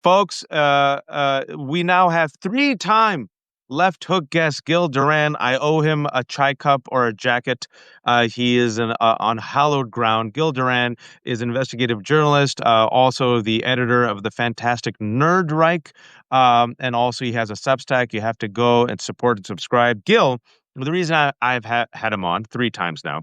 Folks, we now have three-time left hook guest Gil Duran. I owe him a chai cup or a jacket. He is on hallowed ground. Gil Duran is an investigative journalist, also the editor of the fantastic Nerdreich, and also he has a Substack. You have to go and support and subscribe. Gil, the reason I've had him on three times now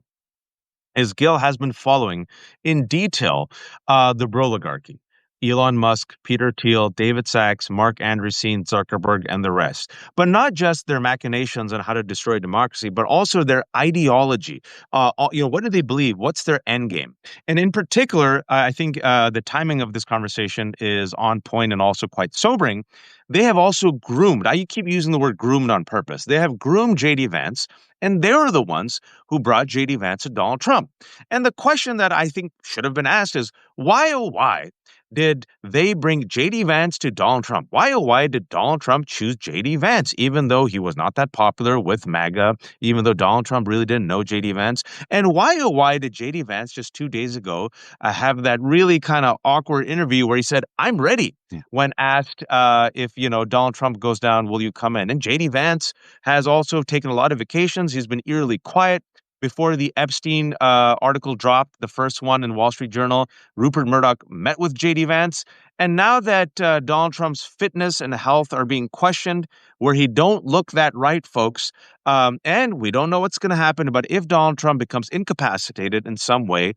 is Gil has been following in detail the Broligarchy. Elon Musk, Peter Thiel, David Sachs, Mark Andreessen, Zuckerberg, and the rest. But not just their machinations on how to destroy democracy, but also their ideology. What do they believe? What's their end game? And in particular, I think the timing of this conversation is on point and also quite sobering. They have also groomed. I keep using the word groomed on purpose. They have groomed JD Vance, and they were the ones who brought JD Vance to Donald Trump. And the question that I think should have been asked is, why, oh, why did they bring JD Vance to Donald Trump? Why, oh, why did Donald Trump choose JD Vance, even though he was not that popular with MAGA, even though Donald Trump really didn't know JD Vance? And why, oh, why did JD Vance just 2 days ago have that really kind of awkward interview where he said, I'm ready, when asked if, Donald Trump goes down, will you come in? And JD Vance has also taken a lot of vacations. He's been eerily quiet. Before the Epstein article dropped, the first one in Wall Street Journal, Rupert Murdoch met with JD Vance. And now that Donald Trump's fitness and health are being questioned, where he don't look that right, folks, and we don't know what's going to happen, but if Donald Trump becomes incapacitated in some way,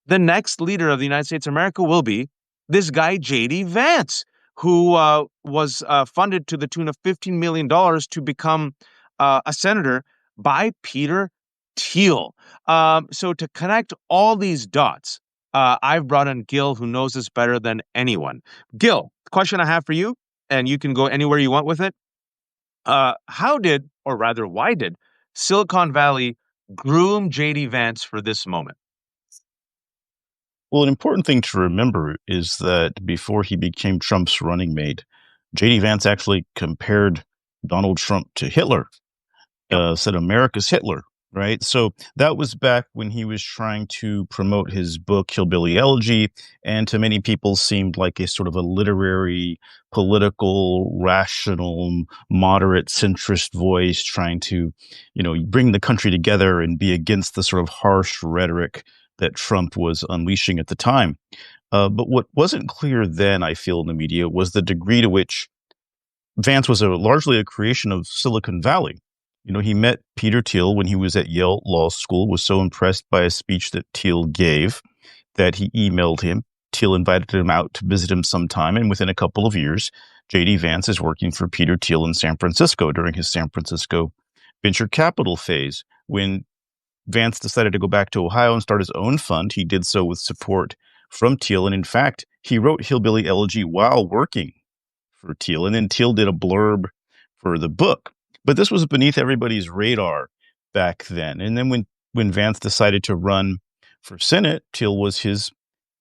the next leader of the United States of America will be this guy, JD Vance, who was funded to the tune of $15 million to become a senator by Peter Thiel. So to connect all these dots, I've brought in Gil, who knows this better than anyone. Gil, the question I have for you, and you can go anywhere you want with it. How did, or rather, why did Silicon Valley groom JD Vance for this moment? Well, an important thing to remember is that before he became Trump's running mate, JD Vance actually compared Donald Trump to Hitler, said America's Hitler. Right. So that was back when he was trying to promote his book, Hillbilly Elegy, and to many people seemed like a sort of a literary, political, rational, moderate, centrist voice trying to, bring the country together and be against the sort of harsh rhetoric that Trump was unleashing at the time. But what wasn't clear then, I feel, in the media was the degree to which Vance was largely a creation of Silicon Valley. He met Peter Thiel when he was at Yale Law School, was so impressed by a speech that Thiel gave that he emailed him. Thiel invited him out to visit him sometime, and within a couple of years, JD Vance is working for Peter Thiel in San Francisco during his San Francisco venture capital phase. When Vance decided to go back to Ohio and start his own fund, he did so with support from Thiel, and in fact, he wrote Hillbilly Elegy while working for Thiel, and then Thiel did a blurb for the book. But this was beneath everybody's radar back then. And then when Vance decided to run for Senate, Thiel was his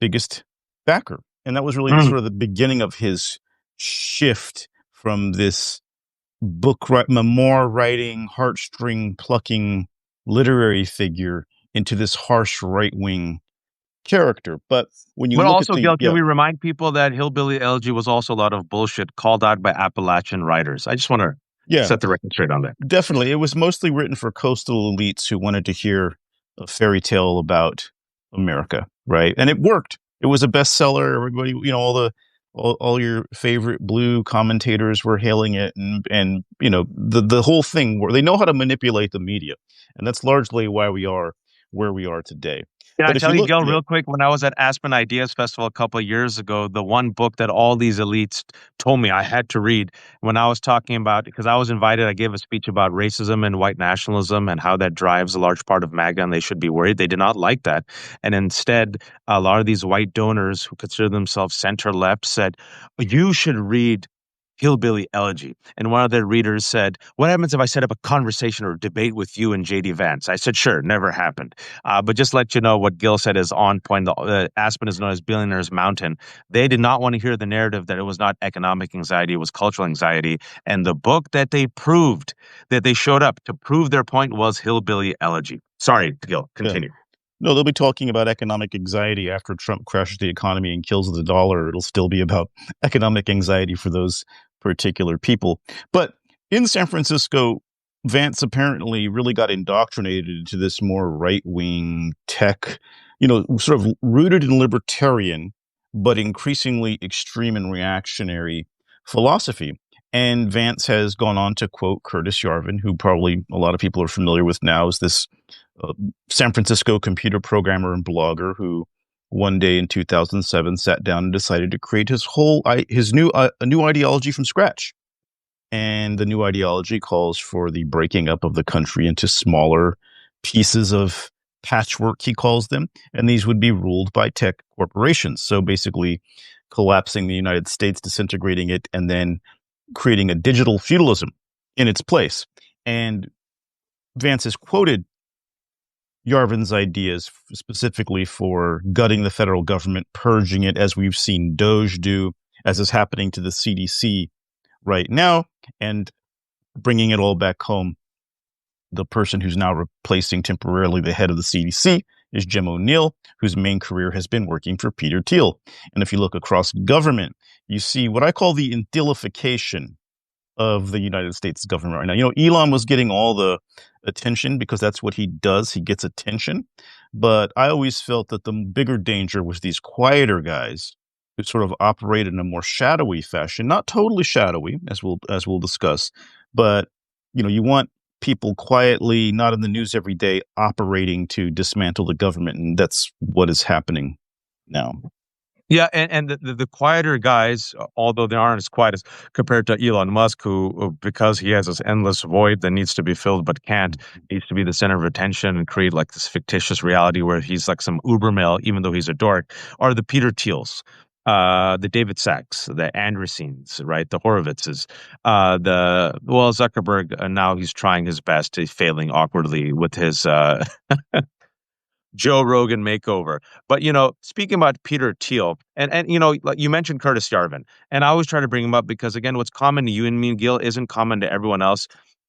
biggest backer. And that was really sort of the beginning of his shift from this memoir writing, heartstring plucking literary figure into this harsh right-wing character. But when you look at Gil, can we remind people that Hillbilly Elegy was also a lot of bullshit called out by Appalachian writers? I just want to set the record straight on that. Definitely. It was mostly written for coastal elites who wanted to hear a fairy tale about America, right? And it worked. It was a bestseller. Everybody, all your favorite blue commentators were hailing it, and the whole thing, where they know how to manipulate the media. And that's largely why we are where we are today. Can I tell you, Gil, real quick, when I was at Aspen Ideas Festival a couple of years ago, the one book that all these elites told me I had to read when I was talking about, because I was invited, I gave a speech about racism and white nationalism and how that drives a large part of MAGA, and they should be worried. They did not like that. And instead, a lot of these white donors who consider themselves center-left said, you should read Hillbilly Elegy. And one of their readers said, what happens if I set up a conversation or debate with you and JD Vance? I said, sure, never happened. But just let you know what Gil said is on point. Aspen is known as Billionaire's Mountain. They did not want to hear the narrative that it was not economic anxiety, it was cultural anxiety. And the book that they proved, that they showed up to prove their point, was Hillbilly Elegy. Sorry, Gil, continue. No, they'll be talking about economic anxiety after Trump crashes the economy and kills the dollar. It'll still be about economic anxiety for those particular people. But in San Francisco, Vance apparently really got indoctrinated into this more right wing tech, sort of rooted in libertarian, but increasingly extreme and reactionary philosophy. And Vance has gone on to quote Curtis Yarvin, who probably a lot of people are familiar with now as this uh, San Francisco computer programmer and blogger who one day in 2007 sat down and decided to create his new a new ideology from scratch. And the new ideology calls for the breaking up of the country into smaller pieces of patchwork, he calls them, and these would be ruled by tech corporations. So basically collapsing the United States, disintegrating it, and then creating a digital feudalism in its place. And Vance has quoted Yarvin's ideas specifically for gutting the federal government, purging it, as we've seen Doge do, as is happening to the CDC right now, and bringing it all back home. The person who's now replacing temporarily the head of the CDC is Jim O'Neill, whose main career has been working for Peter Thiel. And if you look across government, you see what I call the Thielification of the United States government right now. Elon was getting all the attention because that's what he does. He gets attention. But I always felt that the bigger danger was these quieter guys who sort of operate in a more shadowy fashion, not totally shadowy, as we'll discuss, but you want people quietly, not in the news every day, operating to dismantle the government, and that's what is happening now. Yeah, and the quieter guys, although they aren't as quiet as compared to Elon Musk, who because he has this endless void that needs to be filled but can't, needs to be the center of attention and create like this fictitious reality where he's like some uber male, even though he's a dork, are the Peter Thiels, the David Sachs, the Andresens, right, the Horowitzes, Zuckerberg. Now he's trying his best, he's failing awkwardly with his Joe Rogan makeover. But speaking about Peter Thiel, and like you mentioned Curtis Yarvin, and I always try to bring him up because again, what's common to you and me, Gil, isn't common to everyone else.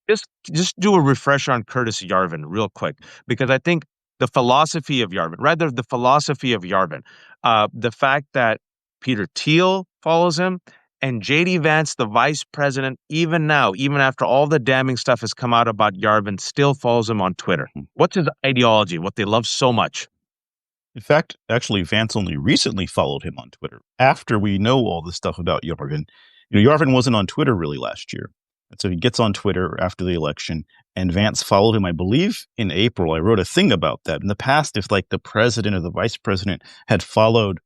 Just do a refresher on Curtis Yarvin real quick, because I think the philosophy of Yarvin, rather the philosophy of Yarvin, the fact that Peter Thiel follows him, and JD Vance, the vice president, even now, even after all the damning stuff has come out about Yarvin, still follows him on Twitter. What's his ideology? What they love so much? In fact, actually, Vance only recently followed him on Twitter after we know all this stuff about Yarvin. Yarvin wasn't on Twitter really last year. And so he gets on Twitter after the election, and Vance followed him, I believe, in April. I wrote a thing about that. In the past, if like the president or the vice president had followed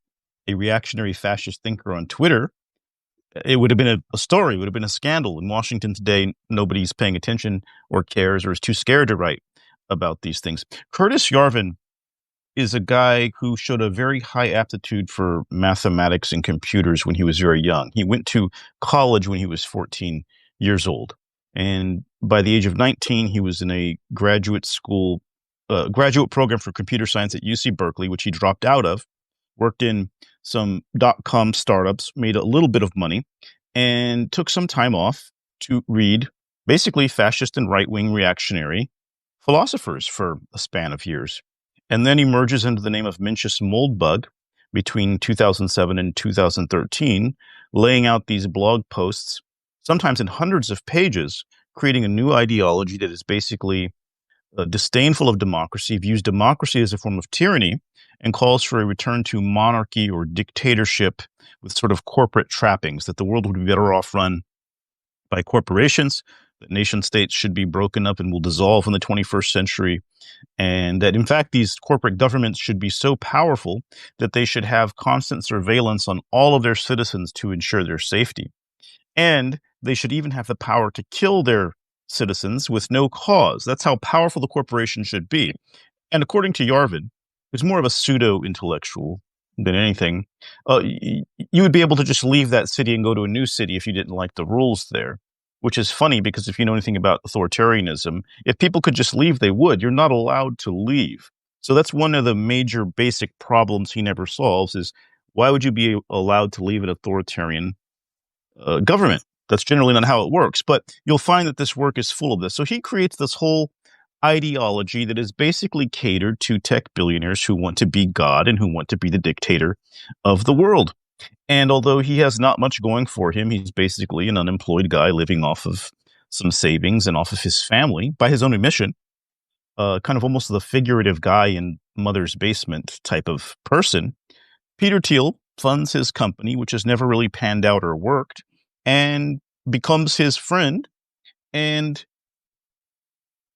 a reactionary fascist thinker on Twitter, it would have been a story, it would have been a scandal. In Washington today, nobody's paying attention or cares or is too scared to write about these things. Curtis Yarvin is a guy who showed a very high aptitude for mathematics and computers when he was very young. He went to college when he was 14 years old. And by the age of 19, he was in a graduate program for computer science at UC Berkeley, which he dropped out of, worked in some dot-com startups, made a little bit of money, and took some time off to read basically fascist and right-wing reactionary philosophers for a span of years. And then emerges under the name of Mencius Moldbug between 2007 and 2013, laying out these blog posts, sometimes in hundreds of pages, creating a new ideology that is basically disdainful of democracy, views democracy as a form of tyranny, and calls for a return to monarchy or dictatorship with sort of corporate trappings, that the world would be better off run by corporations, that nation states should be broken up and will dissolve in the 21st century, and that, in fact, these corporate governments should be so powerful that they should have constant surveillance on all of their citizens to ensure their safety. And they should even have the power to kill their citizens with no cause. That's how powerful the corporation should be. And according to Yarvin, who's more of a pseudo-intellectual than anything, you would be able to just leave that city and go to a new city if you didn't like the rules there, which is funny because if you know anything about authoritarianism, if people could just leave, they would. You're not allowed to leave. So that's one of the major basic problems he never solves is why would you be allowed to leave an authoritarian government? That's generally not how it works, but you'll find that this work is full of this. So he creates this whole ideology that is basically catered to tech billionaires who want to be God and who want to be the dictator of the world. And although he has not much going for him, he's basically an unemployed guy living off of some savings and off of his family by his own admission, kind of almost the figurative guy in Mother's Basement type of person. Peter Thiel funds his company, which has never really panned out or worked, and becomes his friend, and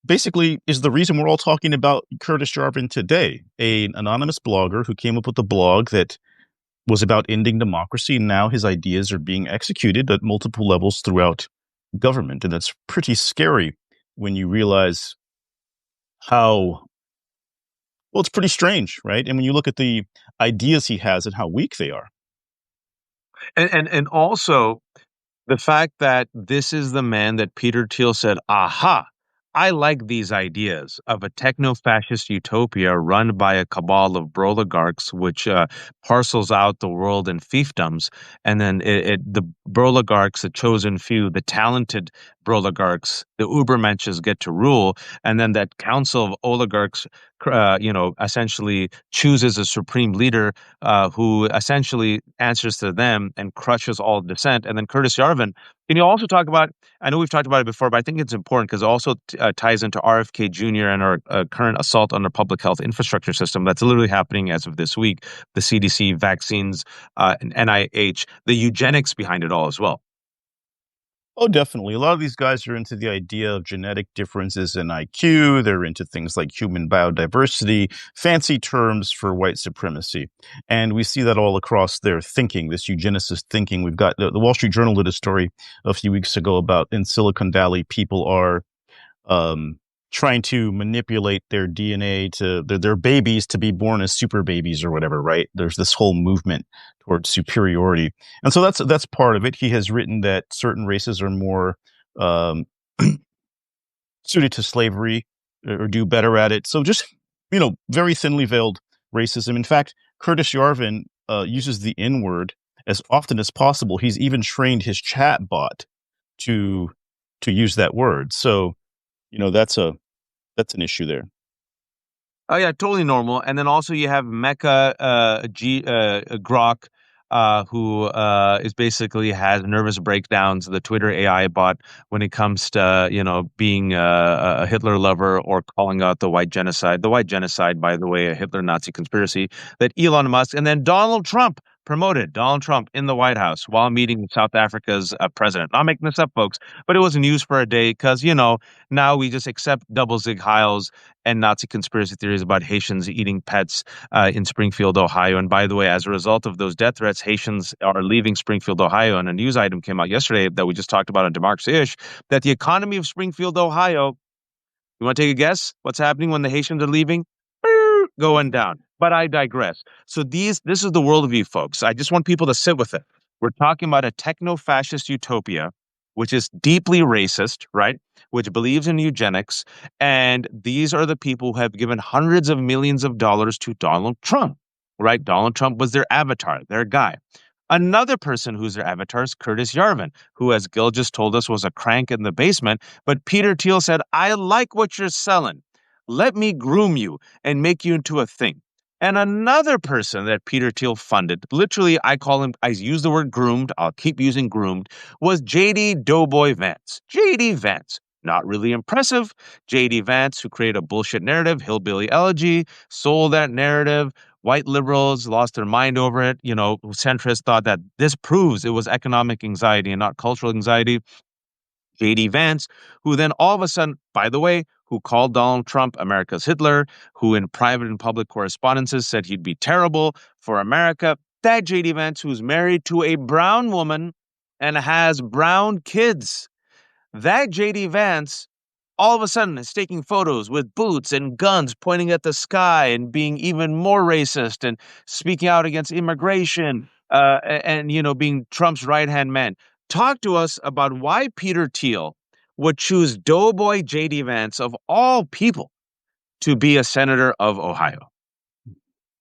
basically is the reason we're all talking about Curtis Yarvin today, an anonymous blogger who came up with a blog that was about ending democracy, and now his ideas are being executed at multiple levels throughout government, and that's pretty scary when you realize how well, it's pretty strange, right? And when you look at the ideas he has and how weak they are. And also the fact that this is the man that Peter Thiel said, aha, I like these ideas of a techno-fascist utopia run by a cabal of Broligarchs, which parcels out the world in fiefdoms. And then the Broligarchs, the chosen few, the talented Broligarchs, the Ubermenches get to rule. And then that council of oligarchs, essentially chooses a supreme leader who essentially answers to them and crushes all dissent. And then Curtis Yarvin, can you also talk about, I know we've talked about it before, but I think it's important because it also ties into RFK Jr. and our current assault on our public health infrastructure system that's literally happening as of this week. The CDC, vaccines, and NIH, the eugenics behind it all as well. Oh, definitely. A lot of these guys are into the idea of genetic differences in IQ. They're into things like human biodiversity, fancy terms for white supremacy. And we see that all across their thinking, this eugenicist thinking. We've got the Wall Street Journal did a story a few weeks ago about in Silicon Valley, people are trying to manipulate their DNA to their babies to be born as super babies or whatever, right? There's this whole movement towards superiority. And so that's part of it. He has written that certain races are more um, suited to slavery or do better at it. So just, very thinly veiled racism. In fact, Curtis Yarvin uses the N word as often as possible. He's even trained his chat bot to use that word. So, that's an issue there. Oh yeah, totally normal. And then also you have Mecha Grok, who is basically has nervous breakdowns. The Twitter AI bot when it comes to being a Hitler lover or calling out the white genocide. The white genocide, by the way, a Hitler Nazi conspiracy that Elon Musk and then Donald Trump promoted. Donald Trump in the White House while meeting South Africa's president. Not making this up, folks, but it was news for a day because now we just accept double Zig Heils and Nazi conspiracy theories about Haitians eating pets in Springfield, Ohio. And by the way, as a result of those death threats, Haitians are leaving Springfield, Ohio. And a news item came out yesterday that we just talked about on Democracy-ish, that the economy of Springfield, Ohio, you want to take a guess what's happening when the Haitians are leaving? Going down. But I digress. So this is the worldview, folks. I just want people to sit with it. We're talking about a techno-fascist utopia, which is deeply racist, right? Which believes in eugenics. And these are the people who have given hundreds of millions of dollars to Donald Trump, right? Donald Trump was their avatar, their guy. Another person who's their avatar is Curtis Yarvin, who, as Gil just told us, was a crank in the basement. But Peter Thiel said, I like what you're selling. Let me groom you and make you into a thing. And another person that Peter Thiel funded, literally, I use the word groomed, I'll keep using groomed, was JD Doughboy Vance. JD Vance. Not really impressive. JD Vance, who created a bullshit narrative, hillbilly elegy, sold that narrative. White liberals lost their mind over it. Centrists thought that this proves it was economic anxiety and not cultural anxiety. JD Vance, who then all of a sudden, by the way, who called Donald Trump America's Hitler, who in private and public correspondences said he'd be terrible for America. That JD Vance, who's married to a brown woman and has brown kids. That JD Vance all of a sudden is taking photos with boots and guns pointing at the sky and being even more racist and speaking out against immigration and being Trump's right-hand man. Talk to us about why Peter Thiel would choose Doughboy JD Vance of all people to be a senator of Ohio.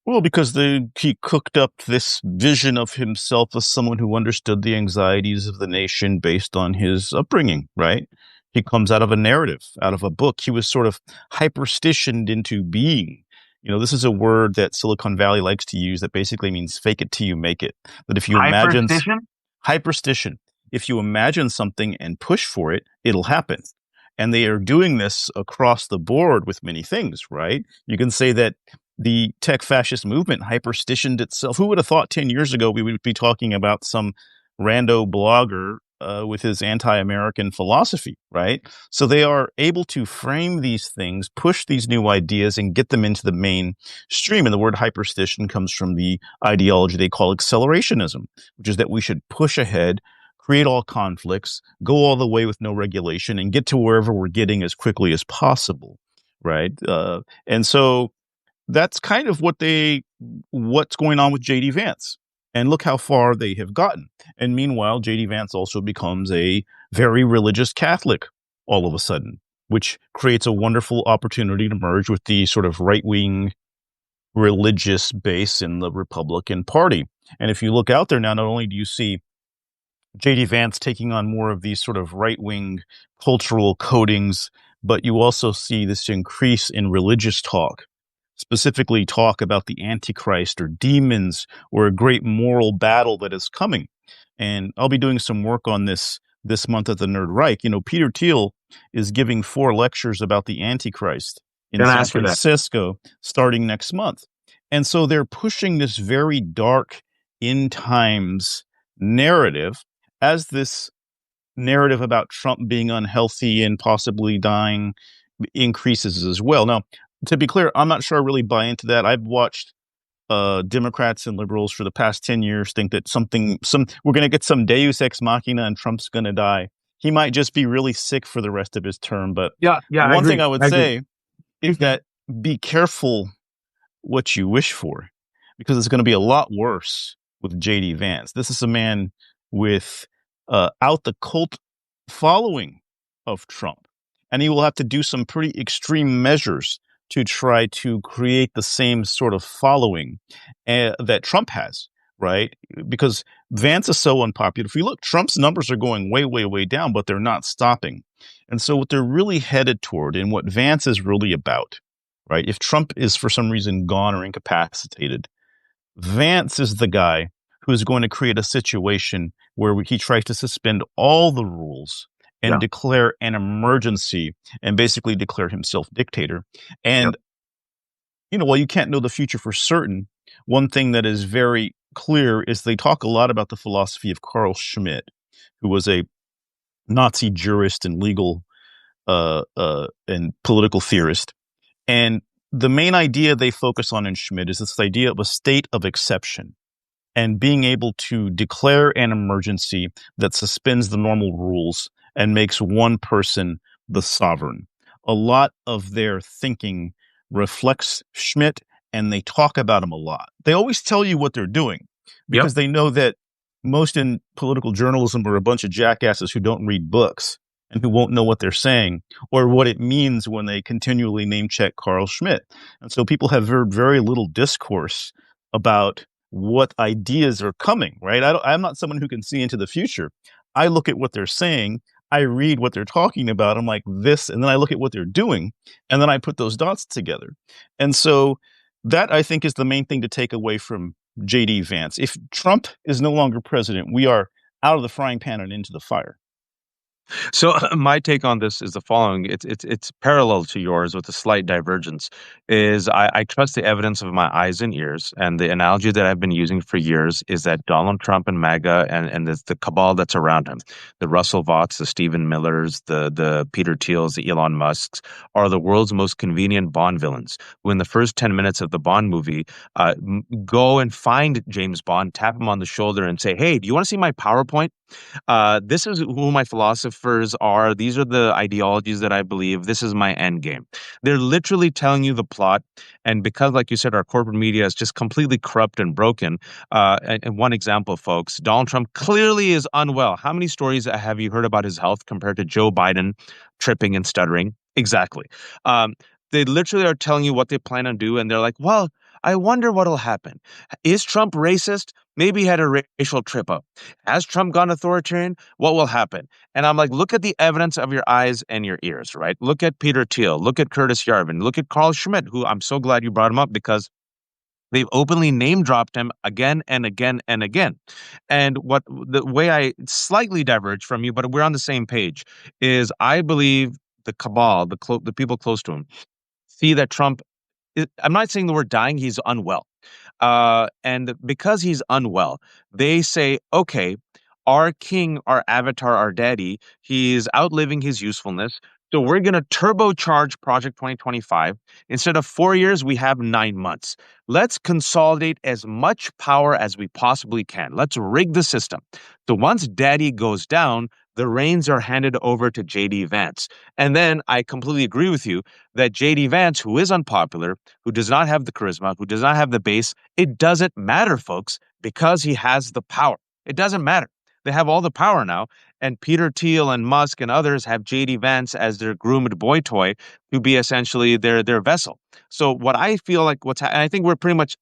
Well, because he cooked up this vision of himself as someone who understood the anxieties of the nation based on his upbringing, right? He comes out of a narrative, out of a book. He was sort of hyperstitioned into being. This is a word that Silicon Valley likes to use that basically means fake it till you make it. That if you imagine Hyperstition? hyperstition, if you imagine something and push for it, it'll happen. And they are doing this across the board with many things, right? You can say that the tech fascist movement hyperstitioned itself. Who would have thought 10 years ago we would be talking about some rando blogger with his anti-American philosophy, right? So they are able to frame these things, push these new ideas, and get them into the mainstream. And the word hyperstition comes from the ideology they call accelerationism, which is that we should push ahead, create all conflicts, go all the way with no regulation, and get to wherever we're getting as quickly as possible, right? And so that's kind of what's going on with JD Vance. And look how far they have gotten. And meanwhile, JD Vance also becomes a very religious Catholic all of a sudden, which creates a wonderful opportunity to merge with the sort of right-wing religious base in the Republican Party. And if you look out there now, not only do you see JD Vance taking on more of these sort of right-wing cultural codings, but you also see this increase in religious talk, specifically talk about the Antichrist or demons or a great moral battle that is coming. And I'll be doing some work on this month at the Nerd Reich. Peter Thiel is giving 4 lectures about the Antichrist in Gonna San ask you that. Francisco starting next month. And so they're pushing this very dark end times narrative as this narrative about Trump being unhealthy and possibly dying increases as well. Now, to be clear, I'm not sure I really buy into that. I've watched Democrats and liberals for the past 10 years think that we're going to get some Deus ex machina and Trump's going to die. He might just be really sick for the rest of his term. But Yeah, I one thing agree. I would say is that be careful what you wish for, because it's going to be a lot worse with JD Vance. This is a man with out the cult following of Trump, and he will have to do some pretty extreme measures to try to create the same sort of following that Trump has, right? Because Vance is so unpopular. If you look, Trump's numbers are going way, way, way down, but they're not stopping. And so what they're really headed toward and what Vance is really about, right? If Trump is for some reason gone or incapacitated, Vance is the guy who is going to create a situation where he tries to suspend all the rules and Yeah. declare an emergency and basically declare himself dictator. Yep. And, while you can't know the future for certain, one thing that is very clear is they talk a lot about the philosophy of Carl Schmitt, who was a Nazi jurist and legal and political theorist. And the main idea they focus on in Schmitt is this idea of a state of exception and being able to declare an emergency that suspends the normal rules and makes one person the sovereign. A lot of their thinking reflects Schmitt, and they talk about him a lot. They always tell you what they're doing Yep. because they know that most in political journalism are a bunch of jackasses who don't read books and who won't know what they're saying or what it means when they continually name check Carl Schmitt. And so people have heard very little discourse about what ideas are coming, right? I'm not someone who can see into the future. I look at what they're saying, I read what they're talking about, I'm like this, and then I look at what they're doing, and then I put those dots together. And so that, I think, is the main thing to take away from JD Vance. If Trump is no longer president, we are out of the frying pan and into the fire. So my take on this is the following. It's parallel to yours with a slight divergence. Is I trust the evidence of my eyes and ears, and the analogy that I've been using for years is that Donald Trump and MAGA and the cabal that's around him, the Russell Vaughts, the Stephen Millers, the Peter Thiels, the Elon Musks, are the world's most convenient Bond villains. Who in the first 10 minutes of the Bond movie, go and find James Bond, tap him on the shoulder, and say, "Hey, do you want to see my PowerPoint? This is who my philosophers are. These are the ideologies that I believe. This is my end game." They're literally telling you the plot. And because, like you said, our corporate media is just completely corrupt and broken. And one example, folks, Donald Trump clearly is unwell. How many stories have you heard about his health compared to Joe Biden tripping and stuttering? Exactly. They literally are telling you what they plan on doing. And they're like, well, I wonder what'll happen. Is Trump racist? Maybe he had a racial trip up. Has Trump gone authoritarian? What will happen? And I'm like, look at the evidence of your eyes and your ears, right? Look at Peter Thiel, look at Curtis Yarvin, look at Carl Schmidt, who I'm so glad you brought him up because they've openly name dropped him again and again and again. And what the way I slightly diverge from you, but we're on the same page, is I believe the cabal, the people close to him, see that Trump. I'm not saying the word dying. He's unwell. And because he's unwell, they say, okay, our king, our avatar, our daddy, he's outliving his usefulness. So we're going to turbocharge Project 2025. Instead of 4 years, we have 9 months. Let's consolidate as much power as we possibly can. Let's rig the system. So once daddy goes down, the reins are handed over to JD Vance. And then I completely agree with you that JD Vance, who is unpopular, who does not have the charisma, who does not have the base, it doesn't matter, folks, because he has the power. It doesn't matter. They have all the power now, and Peter Thiel and Musk and others have JD Vance as their groomed boy toy to be essentially their vessel. So what I feel like and I think we're pretty much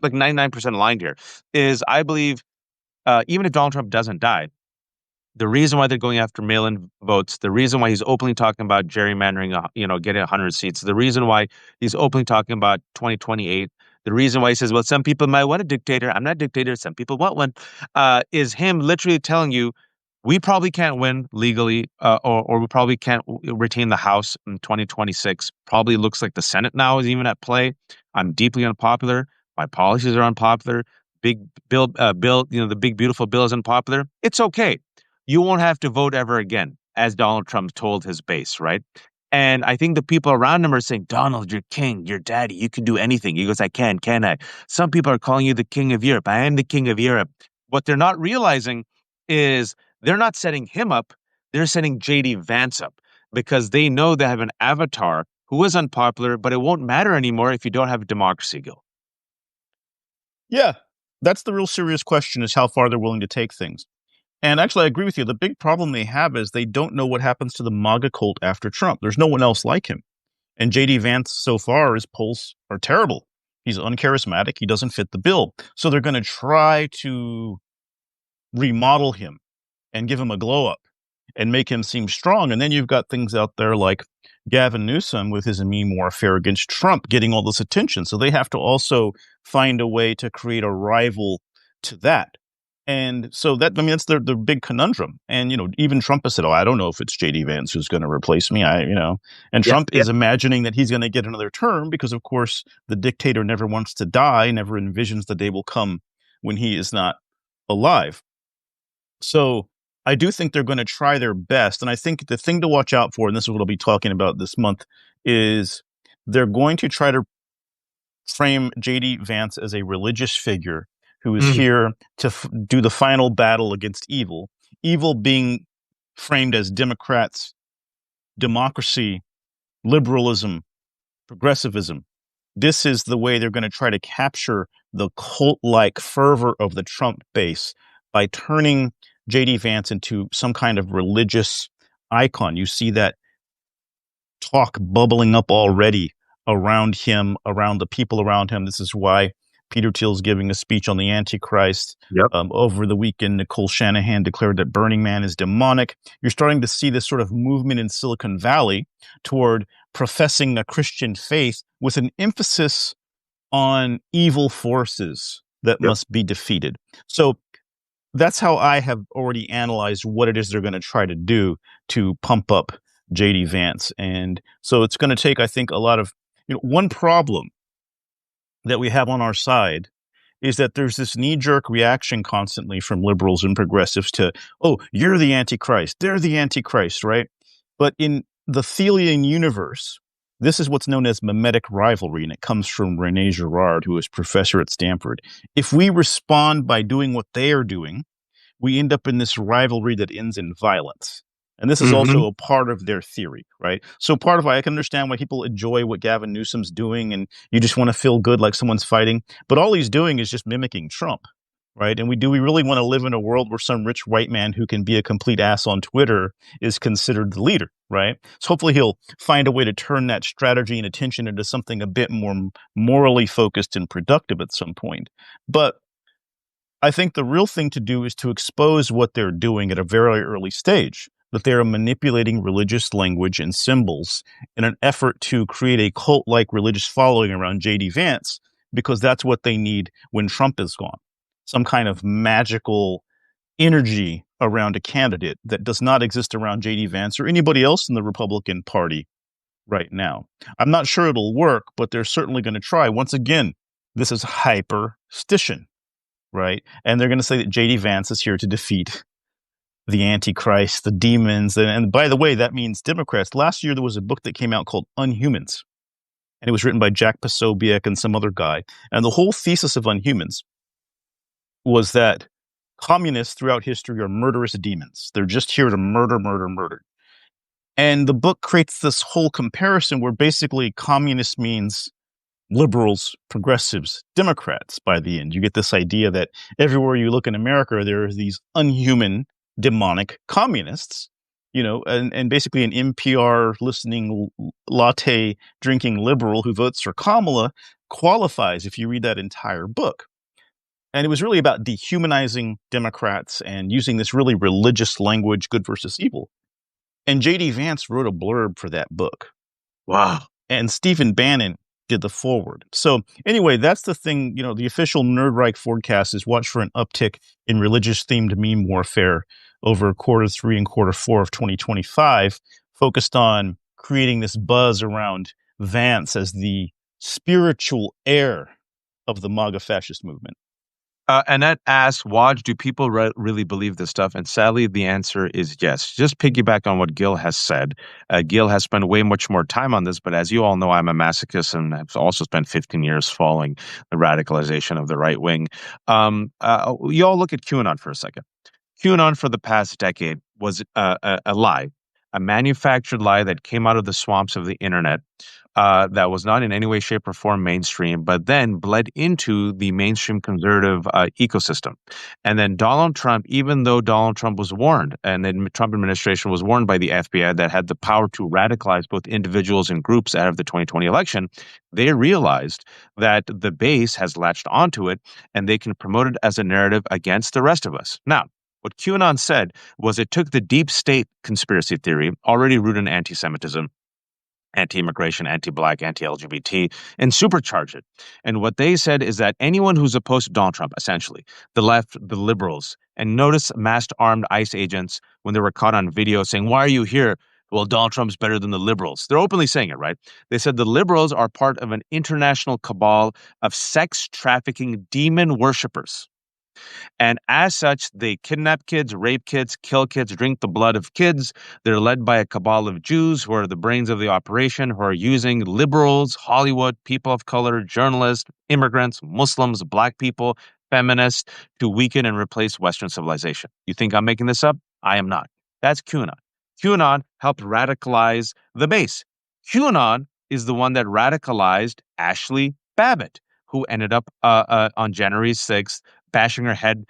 like 99% aligned here, is I believe even if Donald Trump doesn't die, the reason why they're going after mail-in votes, the reason why he's openly talking about gerrymandering, getting 100 seats, the reason why he's openly talking about 2028, the reason why he says, well, some people might want a dictator. I'm not a dictator. Some people want one, is him literally telling you, we probably can't win legally, or we probably can't retain the House in 2026. Probably looks like the Senate now is even at play. I'm deeply unpopular. My policies are unpopular. Big bill, the big beautiful bill is unpopular. It's okay. You won't have to vote ever again, as Donald Trump told his base, right? And I think the people around him are saying, Donald, you're king, you're daddy, you can do anything. He goes, I can I? Some people are calling you the king of Europe. I am the king of Europe. What they're not realizing is they're not setting him up, they're setting JD Vance up because they know they have an avatar who is unpopular, but it won't matter anymore if you don't have a democracy, Gil. Yeah, that's the real serious question: is how far they're willing to take things. And actually, I agree with you. The big problem they have is they don't know what happens to the MAGA cult after Trump. There's no one else like him. And JD Vance, so far, his polls are terrible. He's uncharismatic. He doesn't fit the bill. So they're going to try to remodel him and give him a glow up and make him seem strong. And then you've got things out there like Gavin Newsom with his meme warfare against Trump getting all this attention. So they have to also find a way to create a rival to that. And so that's their big conundrum. And, even Trump has said, oh, I don't know if it's JD Vance who's going to replace me. And Trump is imagining that he's going to get another term because, of course, the dictator never wants to die, never envisions the day will come when he is not alive. So I do think they're going to try their best. And I think the thing to watch out for, and this is what I'll be talking about this month, is they're going to try to frame JD Vance as a religious figure who is here to do the final battle against evil, evil being framed as Democrats, democracy, liberalism, progressivism. This is the way they're going to try to capture the cult-like fervor of the Trump base by turning JD Vance into some kind of religious icon. You see that talk bubbling up already around him, around the people around him. This is why Peter Thiel's giving a speech on the Antichrist. Over the weekend, Nicole Shanahan declared that Burning Man is demonic. You're starting to see this sort of movement in Silicon Valley toward professing a Christian faith with an emphasis on evil forces that must be defeated. So that's how I have already analyzed what it is they're going to try to do to pump up JD Vance. And so it's going to take, I think, a lot of, one problem that we have on our side is that there's this knee-jerk reaction constantly from liberals and progressives to, oh, you're the Antichrist, they're the Antichrist, right? But in the Thielian universe, this is what's known as mimetic rivalry, and it comes from Rene Girard, who is professor at Stanford. If we respond by doing what they are doing, we end up in this rivalry that ends in violence. And this is also a part of their theory, right? So part of why I can understand why people enjoy what Gavin Newsom's doing and you just want to feel good like someone's fighting. But all he's doing is just mimicking Trump. right? And do we really want to live in a world where some rich white man who can be a complete ass on Twitter is considered the leader, right? So hopefully he'll find a way to turn that strategy and attention into something a bit more morally focused and productive at some point. But I think the real thing to do is to expose what they're doing at a very early stage, that they are manipulating religious language and symbols in an effort to create a cult-like religious following around JD Vance, because that's what they need when Trump is gone. Some kind of magical energy around a candidate that does not exist around JD Vance or anybody else in the Republican Party right now. I'm not sure it'll work, but they're certainly going to try. Once again, this is Hyperstition, right? And they're going to say that JD Vance is here to defeat the Antichrist, the demons. And by the way, that means Democrats. Last year, there was a book that came out called Unhumans, and it was written by Jack Posobiec and some other guy. And the whole thesis of Unhumans was that communists throughout history are murderous demons. They're just here to murder, murder, murder. And the book creates this whole comparison where basically communist means liberals, progressives, Democrats by the end. You get this idea that everywhere you look in America, there are these unhuman, demonic communists, and basically an NPR listening, latte drinking liberal who votes for Kamala qualifies if you read that entire book. And it was really about dehumanizing Democrats and using this really religious language, good versus evil. And J.D. Vance wrote a blurb for that book. Wow. And Stephen Bannon did the forward. So anyway, that's the thing, the official Nerdreich forecast is watch for an uptick in religious-themed meme warfare over Q3 and Q4 of 2025, focused on creating this buzz around Vance as the spiritual heir of the MAGA fascist movement. Annette asks, Waj, do people really believe this stuff? And sadly, the answer is yes. Just piggyback on what Gil has said. Gil has spent way much more time on this, but as you all know, I'm a masochist and I've also spent 15 years following the radicalization of the right wing. You all look at QAnon for a second. QAnon for the past decade was a lie, a manufactured lie that came out of the swamps of the internet. That was not in any way, shape, or form mainstream, but then bled into the mainstream conservative ecosystem. And then Donald Trump, even though Donald Trump was warned, and the Trump administration was warned by the FBI that had the power to radicalize both individuals and groups out of the 2020 election, they realized that the base has latched onto it and they can promote it as a narrative against the rest of us. Now, what QAnon said was it took the deep state conspiracy theory, already rooted in anti-Semitism, anti-immigration, anti-Black, anti-LGBT, and supercharge it. And what they said is that anyone who's opposed to Donald Trump, essentially, the left, the liberals, and notice masked armed ICE agents when they were caught on video saying, why are you here? Well, Donald Trump's better than the liberals. They're openly saying it, right? They said the liberals are part of an international cabal of sex trafficking demon worshippers. And as such, they kidnap kids, rape kids, kill kids, drink the blood of kids. They're led by a cabal of Jews who are the brains of the operation, who are using liberals, Hollywood, people of color, journalists, immigrants, Muslims, Black people, feminists to weaken and replace Western civilization. You think I'm making this up? I am not. That's QAnon. QAnon helped radicalize the base. QAnon is the one that radicalized Ashley Babbitt, who ended up on January 6th bashing her head,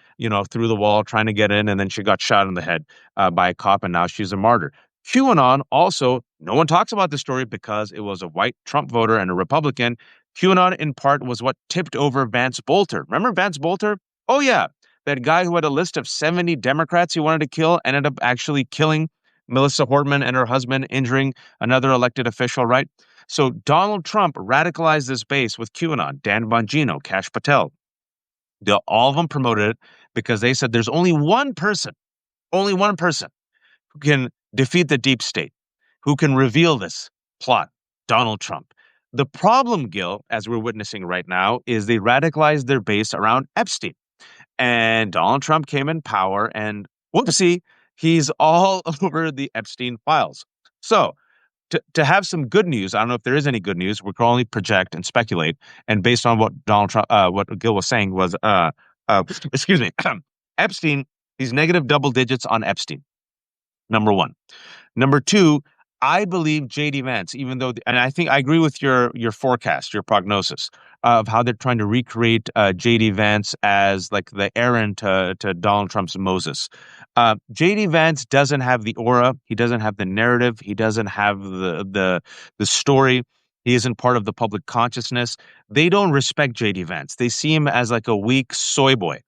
through the wall, trying to get in, and then she got shot in the head by a cop, and now she's a martyr. QAnon also, no one talks about this story because it was a white Trump voter and a Republican. QAnon, in part, was what tipped over Vance Bolter. Remember Vance Bolter? Oh, yeah. That guy who had a list of 70 Democrats he wanted to kill ended up actually killing Melissa Hortman and her husband, injuring another elected official, right? So Donald Trump radicalized this base with QAnon, Dan Bongino, Kash Patel. All of them promoted it because they said there's only one person who can defeat the deep state, who can reveal this plot, Donald Trump. The problem, Gil, as we're witnessing right now, is they radicalized their base around Epstein. And Donald Trump came in power and whoopsie, he's all over the Epstein files. So to have some good news, I don't know if there is any good news. We can only project and speculate. And based on what Donald Trump, what Gil was saying was, excuse me, Epstein, he's negative double digits on Epstein. Number one. Number two, I believe JD Vance, even though, and I think I agree with your forecast, your prognosis of how they're trying to recreate JD Vance as like the Aaron to Donald Trump's Moses. JD Vance doesn't have the aura, he doesn't have the narrative, he doesn't have the story. He isn't part of the public consciousness. They don't respect JD Vance. They see him as like a weak soy boy.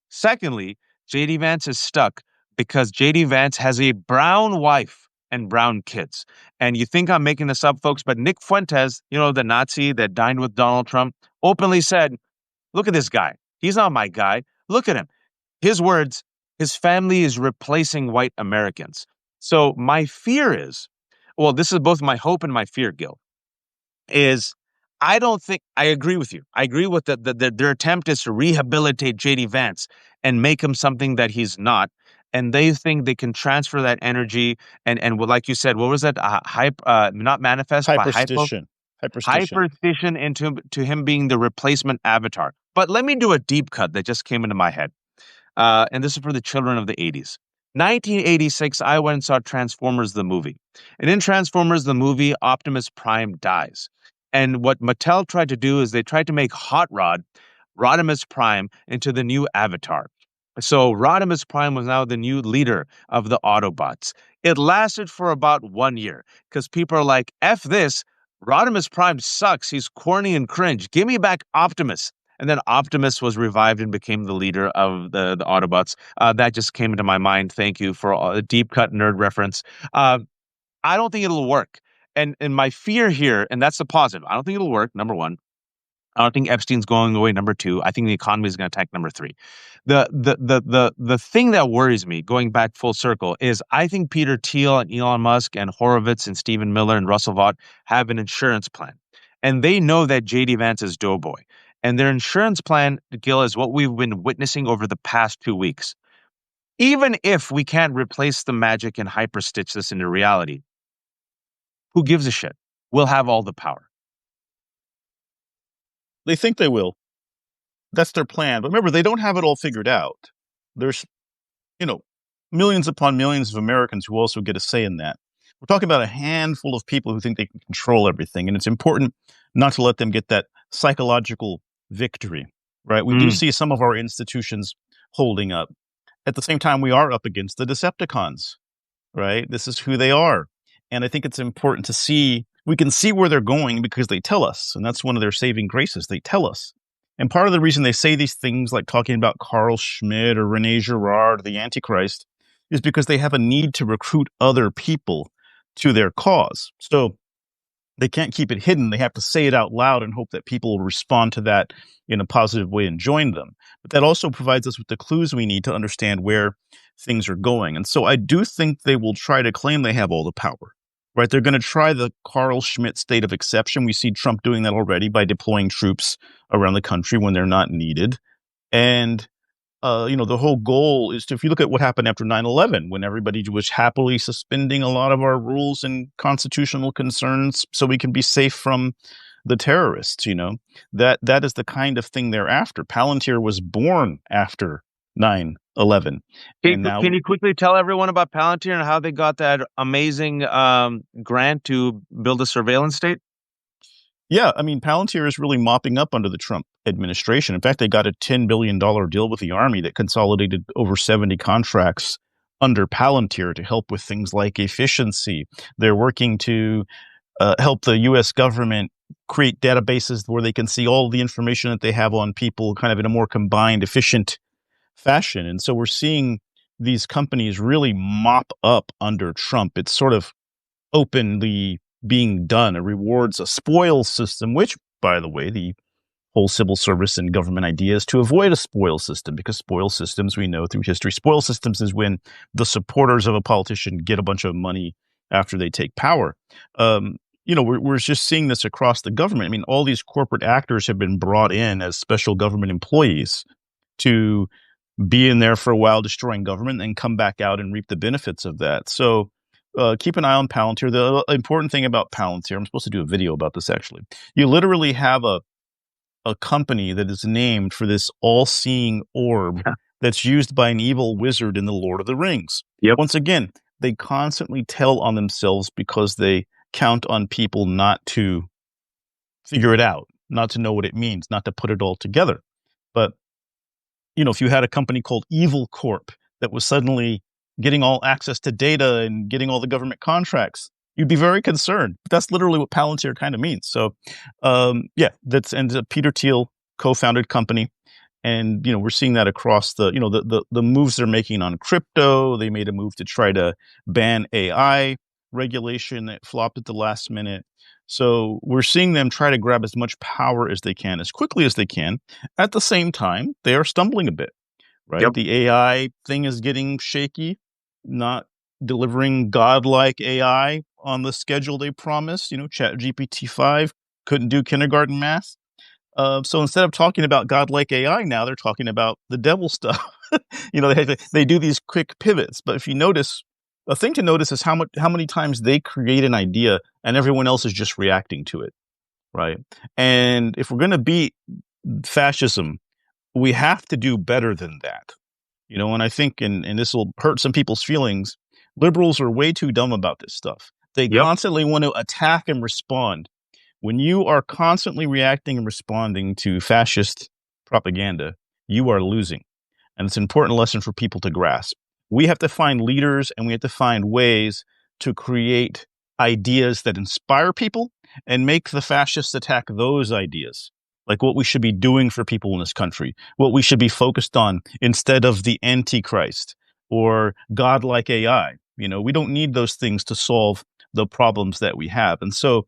Secondly, JD Vance is stuck because JD Vance has a brown wife and brown kids. And you think I'm making this up, folks, but Nick Fuentes, the Nazi that dined with Donald Trump, openly said, look at this guy. He's not my guy. Look at him. His words, his family is replacing white Americans. So my fear is, well, this is both my hope and my fear, Gil, is I don't think I agree with you. I agree with their attempt is to rehabilitate JD Vance and make him something that he's not. And they think they can transfer that energy and like you said, what was that? Not manifest, but Hyperstition. Hyperstition. hyperstition into to him being the replacement avatar. But let me do a deep cut that just came into my head. And this is for the children of the 80s. 1986, I went and saw Transformers the movie. And in Transformers the movie, Optimus Prime dies. And what Mattel tried to do is they tried to make Hot Rod, Rodimus Prime, into the new avatar. So Rodimus Prime was now the new leader of the Autobots. It lasted for about 1 year because people are like, F this, Rodimus Prime sucks. He's corny and cringe. Give me back Optimus. And then Optimus was revived and became the leader of the Autobots. That just came into my mind. Thank you for a deep cut nerd reference. I don't think it'll work. And my fear here, and that's the positive, I don't think it'll work, number one. I don't think Epstein's going away, number two. I think the economy is going to attack, number three. The thing that worries me, going back full circle, is I think Peter Thiel and Elon Musk and Horowitz and Stephen Miller and Russell Vought have an insurance plan. And they know that JD Vance is doughboy. And their insurance plan, Gil, is what we've been witnessing over the past 2 weeks. Even if we can't replace the magic and hyperstitch this into reality, who gives a shit? We'll have all the power. They think they will. That's their plan. But remember, they don't have it all figured out. There's, millions upon millions of Americans who also get a say in that. We're talking about a handful of people who think they can control everything. And it's important not to let them get that psychological victory, right? We do see some of our institutions holding up. At the same time, we are up against the Decepticons, right? This is who they are. And I think it's important to see, we can see where they're going because they tell us. And that's one of their saving graces. They tell us. And part of the reason they say these things, like talking about Carl Schmitt or Rene Girard, the Antichrist, is because they have a need to recruit other people to their cause. So they can't keep it hidden. They have to say it out loud and hope that people will respond to that in a positive way and join them. But that also provides us with the clues we need to understand where things are going. And so I do think they will try to claim they have all the power, right? They're going to try the Carl Schmitt state of exception. We see Trump doing that already by deploying troops around the country when they're not needed. And the whole goal is to, if you look at what happened after 9/11, when everybody was happily suspending a lot of our rules and constitutional concerns so we can be safe from the terrorists, that is the kind of thing they're after. Palantir was born after 9/11. Can you quickly tell everyone about Palantir and how they got that amazing grant to build a surveillance state? Yeah, I mean, Palantir is really mopping up under the Trump administration. In fact, they got a $10 billion deal with the Army that consolidated over 70 contracts under Palantir to help with things like efficiency. They're working to help the U.S. government create databases where they can see all the information that they have on people kind of in a more combined, efficient fashion. And so we're seeing these companies really mop up under Trump. It's sort of openly being done. It rewards a spoils system, which, by the way, the whole civil service and government idea is to avoid a spoil system, because spoil systems, we know through history, spoil systems is when the supporters of a politician get a bunch of money after they take power. We're just seeing this across the government. I mean, all these corporate actors have been brought in as special government employees to be in there for a while, destroying government, and come back out and reap the benefits of that. So keep an eye on Palantir. The important thing about Palantir, I'm supposed to do a video about this actually. You literally have a company that is named for this all-seeing orb that's used by an evil wizard in the Lord of the Rings. Yep. Once again, they constantly tell on themselves because they count on people not to figure it out, not to know what it means, not to put it all together. But, if you had a company called Evil Corp that was suddenly getting all access to data and getting all the government contracts, you'd be very concerned. But that's literally what Palantir kind of means. So, yeah, that's and Peter Thiel co-founded company. And we're seeing that across the moves they're making on crypto. They made a move to try to ban AI regulation that flopped at the last minute. So we're seeing them try to grab as much power as they can, as quickly as they can. At the same time, they are stumbling a bit, right? Yep. The AI thing is getting shaky, not delivering godlike AI on the schedule they promised. Chat GPT 5 couldn't do kindergarten math. So instead of talking about godlike AI now, they're talking about the devil stuff. They do these quick pivots. But if you notice, a thing to notice is how many times they create an idea and everyone else is just reacting to it, right? And if we're going to beat fascism, we have to do better than that. And I think, and this will hurt some people's feelings, liberals are way too dumb about this stuff. They Yep. constantly want to attack and respond. When you are constantly reacting and responding to fascist propaganda, you are losing. And it's an important lesson for people to grasp. We have to find leaders and we have to find ways to create ideas that inspire people and make the fascists attack those ideas. Like what we should be doing for people in this country, what we should be focused on instead of the Antichrist or godlike AI. We don't need those things to solve the problems that we have. And so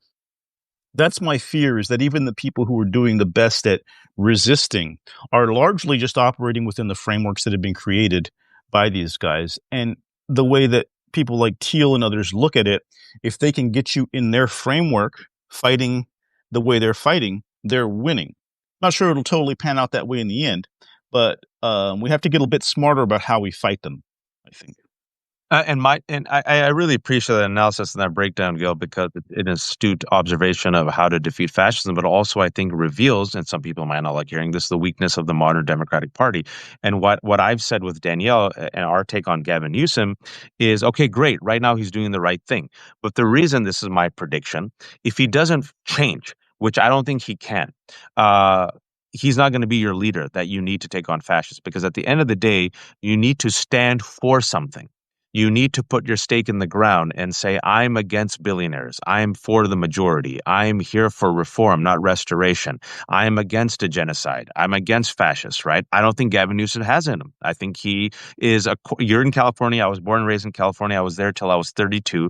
that's my fear, is that even the people who are doing the best at resisting are largely just operating within the frameworks that have been created by these guys. And the way that people like Thiel and others look at it, if they can get you in their framework fighting the way they're fighting, they're winning. Not sure it'll totally pan out that way in the end, but we have to get a bit smarter about how we fight them, I think. I really appreciate that analysis and that breakdown, Gil, because it's an astute observation of how to defeat fascism, but also I think reveals, and some people might not like hearing this, the weakness of the modern Democratic Party. And what I've said with Danielle and our take on Gavin Newsom is, okay, great, right now he's doing the right thing. But the reason, this is my prediction, if he doesn't change, which I don't think he can, he's not going to be your leader that you need to take on fascists, because at the end of the day, you need to stand for something. You need to put your stake in the ground and say, I'm against billionaires. I'm for the majority. I'm here for reform, not restoration. I'm against a genocide. I'm against fascists, right? I don't think Gavin Newsom has in him. I think he is you're in California. I was born and raised in California. I was there till I was 32.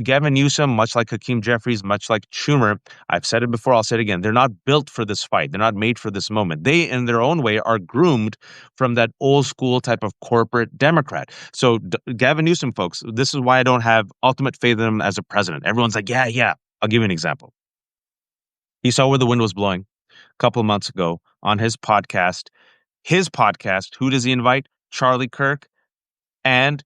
Gavin Newsom, much like Hakeem Jeffries, much like Schumer, I've said it before, I'll say it again. They're not built for this fight. They're not made for this moment. They, in their own way, are groomed from that old school type of corporate Democrat. So Gavin Newsom, folks, this is why I don't have ultimate faith in him as a president. Everyone's like, yeah. I'll give you an example. He saw where the wind was blowing a couple of months ago on his podcast. Who does he invite? Charlie Kirk and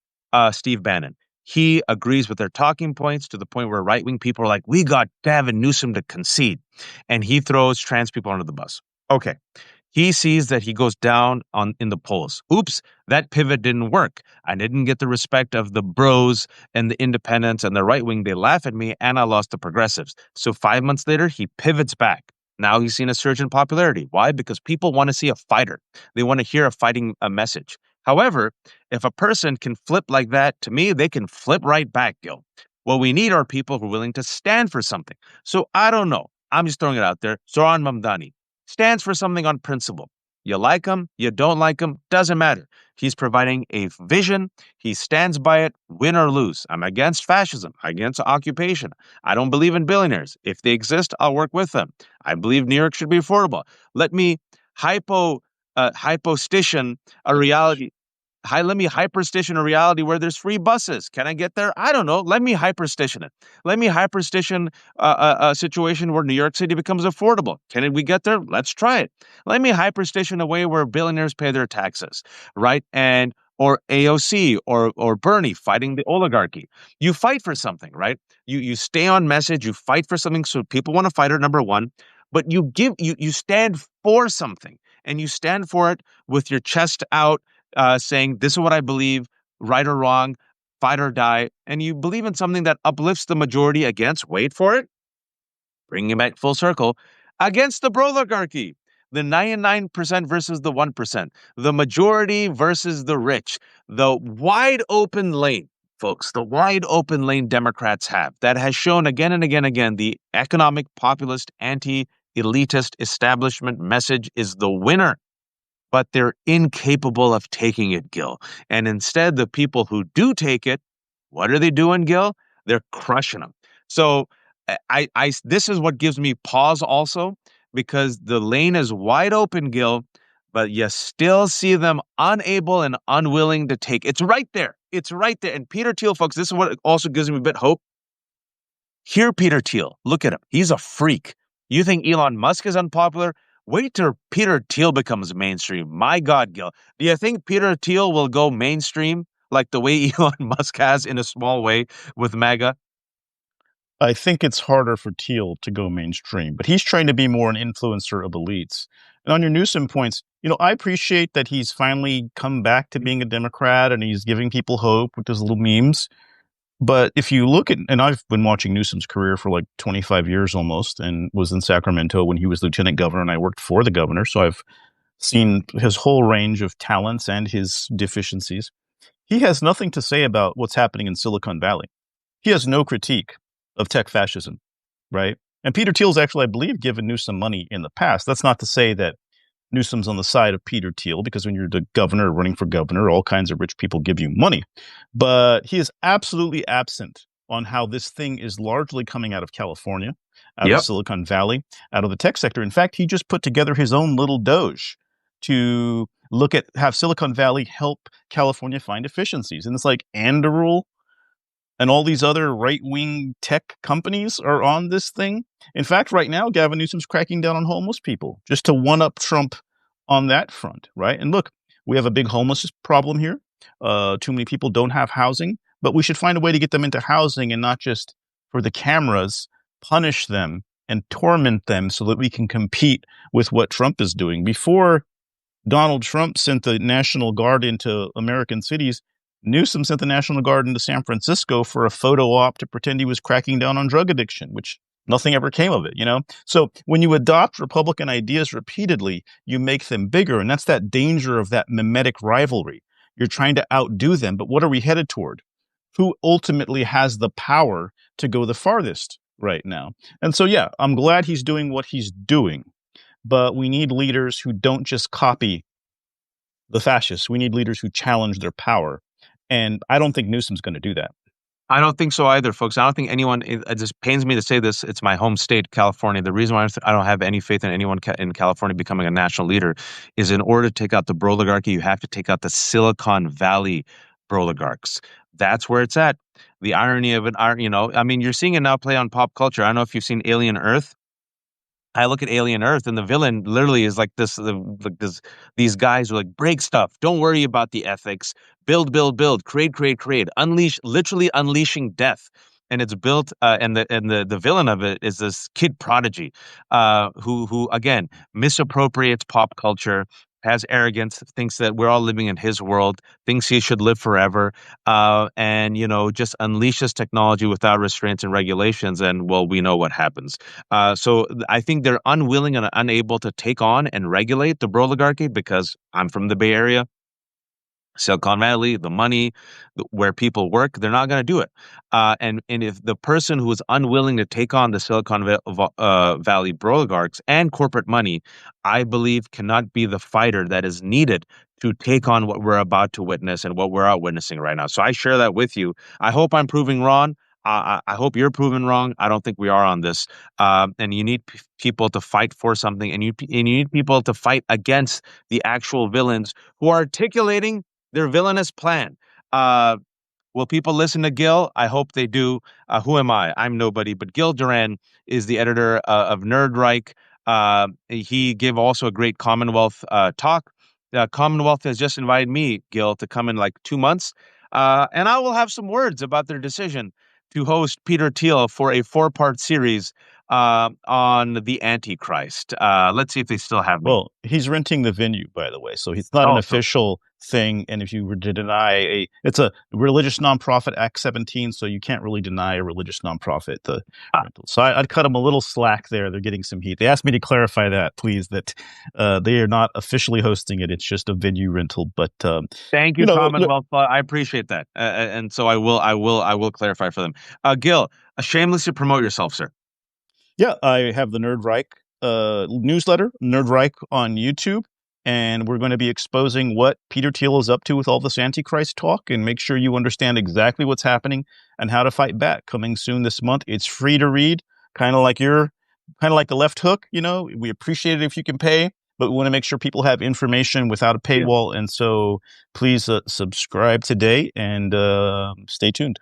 Steve Bannon. He agrees with their talking points to the point where right-wing people are like, we got Gavin Newsom to concede. And he throws trans people under the bus. Okay. He sees that he goes down in the polls. Oops, that pivot didn't work. I didn't get the respect of the bros and the independents and the right wing. They laugh at me, and I lost the progressives. So 5 months later, he pivots back. Now he's seen a surge in popularity. Why? Because people want to see a fighter. They want to hear a fighting message. However, if a person can flip like that, to me, they can flip right back, Gil. What we need are people who are willing to stand for something. So I don't know. I'm just throwing it out there. Zoran Mamdani stands for something on principle. You like him, you don't like him, doesn't matter. He's providing a vision. He stands by it, win or lose. I'm against fascism, against occupation. I don't believe in billionaires. If they exist, I'll work with them. I believe New York should be affordable. Let me hypostition a reality. Let me hyperstition a reality where there's free buses. Can I get there? I don't know. Let me hyperstition it. Let me hyperstition a situation where New York City becomes affordable. Can we get there? Let's try it. Let me hyperstition a way where billionaires pay their taxes, right? And or AOC or Bernie fighting the oligarchy. You fight for something, right? You stay on message. You fight for something, so people want to fight it. Number one, but you stand for something, and you stand for it with your chest out. Saying, this is what I believe, right or wrong, fight or die, and you believe in something that uplifts the majority against, wait for it, bringing it back full circle, against the Broligarchy. The 99% versus the 1%, the majority versus the rich, the wide open lane, folks, the wide open lane Democrats have that has shown again and again and again the economic populist, anti elitist establishment message is the winner, but they're incapable of taking it, Gil. And instead, the people who do take it, what are they doing, Gil? They're crushing them. So this is what gives me pause also, because the lane is wide open, Gil, but you still see them unable and unwilling to take. It's right there. It's right there. And Peter Thiel, folks, this is what also gives me a bit hope. Hear Peter Thiel. Look at him. He's a freak. You think Elon Musk is unpopular? Wait till Peter Thiel becomes mainstream. My God, Gil. Do you think Peter Thiel will go mainstream like the way Elon Musk has in a small way with MAGA? I think it's harder for Thiel to go mainstream, but he's trying to be more an influencer of elites. And on your Newsom points, I appreciate that he's finally come back to being a Democrat and he's giving people hope with his little memes. But if you look at, and I've been watching Newsom's career for like 25 years almost, and was in Sacramento when he was lieutenant governor, and I worked for the governor. So I've seen his whole range of talents and his deficiencies. He has nothing to say about what's happening in Silicon Valley. He has no critique of tech fascism, right? And Peter Thiel's actually, I believe, given Newsom money in the past. That's not to say that Newsom's on the side of Peter Thiel, because when you're the governor running for governor, all kinds of rich people give you money. But he is absolutely absent on how this thing is largely coming out of California, out of Silicon Valley, out of the tech sector. In fact, he just put together his own little Doge to have Silicon Valley help California find efficiencies. And it's like Anduril and all these other right-wing tech companies are on this thing. In fact, right now, Gavin Newsom's cracking down on homeless people just to one-up Trump on that front, right? And look, we have a big homeless problem here. Too many people don't have housing, but we should find a way to get them into housing and not just for the cameras, punish them and torment them so that we can compete with what Trump is doing. Before Donald Trump sent the National Guard into American cities, Newsom sent the National Guard into San Francisco for a photo op to pretend he was cracking down on drug addiction, which nothing ever came of it, So when you adopt Republican ideas repeatedly, you make them bigger. And that's that danger of that mimetic rivalry. You're trying to outdo them. But what are we headed toward? Who ultimately has the power to go the farthest right now? And so, yeah, I'm glad he's doing what he's doing. But we need leaders who don't just copy the fascists. We need leaders who challenge their power. And I don't think Newsom's going to do that. I don't think so either, folks. I don't think anyone, it just pains me to say this, it's my home state, California. The reason why I don't have any faith in anyone in California becoming a national leader is in order to take out the Broligarchy, you have to take out the Silicon Valley Broligarchs. That's where it's at. The irony of it, you're seeing it now play on pop culture. I don't know if you've seen Alien Earth. I look at Alien Earth, and the villain literally is like these guys who are like, break stuff. Don't worry about the ethics. Build, build, build. Create, create, create. Literally unleashing death. And it's built, and the villain of it is this kid prodigy, who again misappropriates pop culture, has arrogance, thinks that we're all living in his world, thinks he should live forever, and just unleashes technology without restraints and regulations. And well, we know what happens. So I think they're unwilling and unable to take on and regulate the Broligarchy, because I'm from the Bay Area. Silicon Valley, the money, where people work, they're not going to do it. And if the person who is unwilling to take on the Silicon Valley Broligarchs and corporate money, I believe cannot be the fighter that is needed to take on what we're about to witness and what we're out witnessing right now. So I share that with you. I hope I'm proving wrong. I hope you're proven wrong. I don't think we are on this. And you need people to fight for something, and you need people to fight against the actual villains who are articulating their villainous plan. Will people listen to Gil? I hope they do. Who am I? I'm nobody. But Gil Duran is the editor of Nerdreich. He gave also a great Commonwealth talk. Commonwealth has just invited me, Gil, to come in like 2 months. And I will have some words about their decision to host Peter Thiel for a 4-part series on the Antichrist. Let's see if they still have me. Well, he's renting the venue, by the way. So he's not an official thing. And if you were to deny it's a religious nonprofit, Act 17, so you can't really deny a religious nonprofit the rental. So I'd cut them a little slack there. They're getting some heat. They asked me to clarify that, please, that they are not officially hosting it. It's just a venue rental. But Thank you, Commonwealth. I appreciate that, and so I will clarify for them. Gil, shamelessly promote yourself, sir. Yeah, I have the Nerd Reich newsletter, Nerd Reich on YouTube, and we're going to be exposing what Peter Thiel is up to with all this Antichrist talk, and make sure you understand exactly what's happening and how to fight back. Coming soon this month. It's free to read, kind of like the left hook. We appreciate it if you can pay, but we want to make sure people have information without a paywall. And so please subscribe today and stay tuned.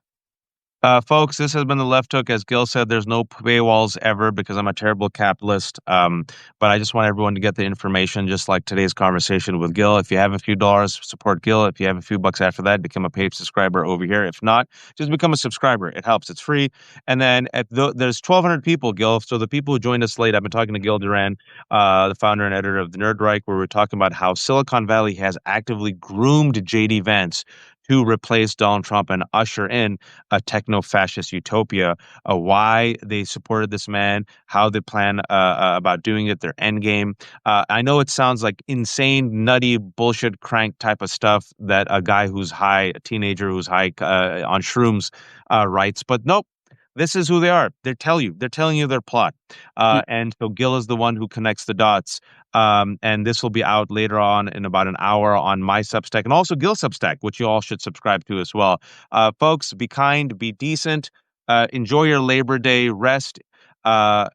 Folks, this has been the Left Hook. As Gil said, there's no paywalls ever because I'm a terrible capitalist. But I just want everyone to get the information, just like today's conversation with Gil. If you have a few dollars, support Gil. If you have a few bucks after that, become a paid subscriber over here. If not, just become a subscriber. It helps. It's free. And then there's 1,200 people, Gil. So the people who joined us late, I've been talking to Gil Duran, the founder and editor of the Nerd Reich, where we're talking about how Silicon Valley has actively groomed JD Vance to replace Donald Trump and usher in a techno-fascist utopia, why they supported this man, how they plan about doing it, their end game. I know it sounds like insane, nutty, bullshit, crank type of stuff that a guy who's high, a teenager who's high on shrooms writes, but nope. This is who they are. They're telling you their plot. And so Gil is the one who connects the dots. And this will be out later on in about an hour on my Substack and also Gil Substack, which you all should subscribe to as well. Folks, be kind, be decent, enjoy your Labor Day rest,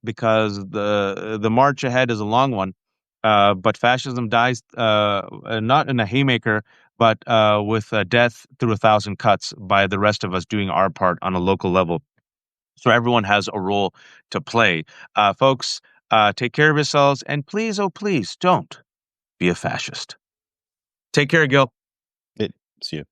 because the march ahead is a long one. But fascism dies not in a haymaker, but with death through 1,000 cuts by the rest of us doing our part on a local level. So everyone has a role to play. Folks, take care of yourselves, and please, oh please, don't be a fascist. Take care, Gil. See you.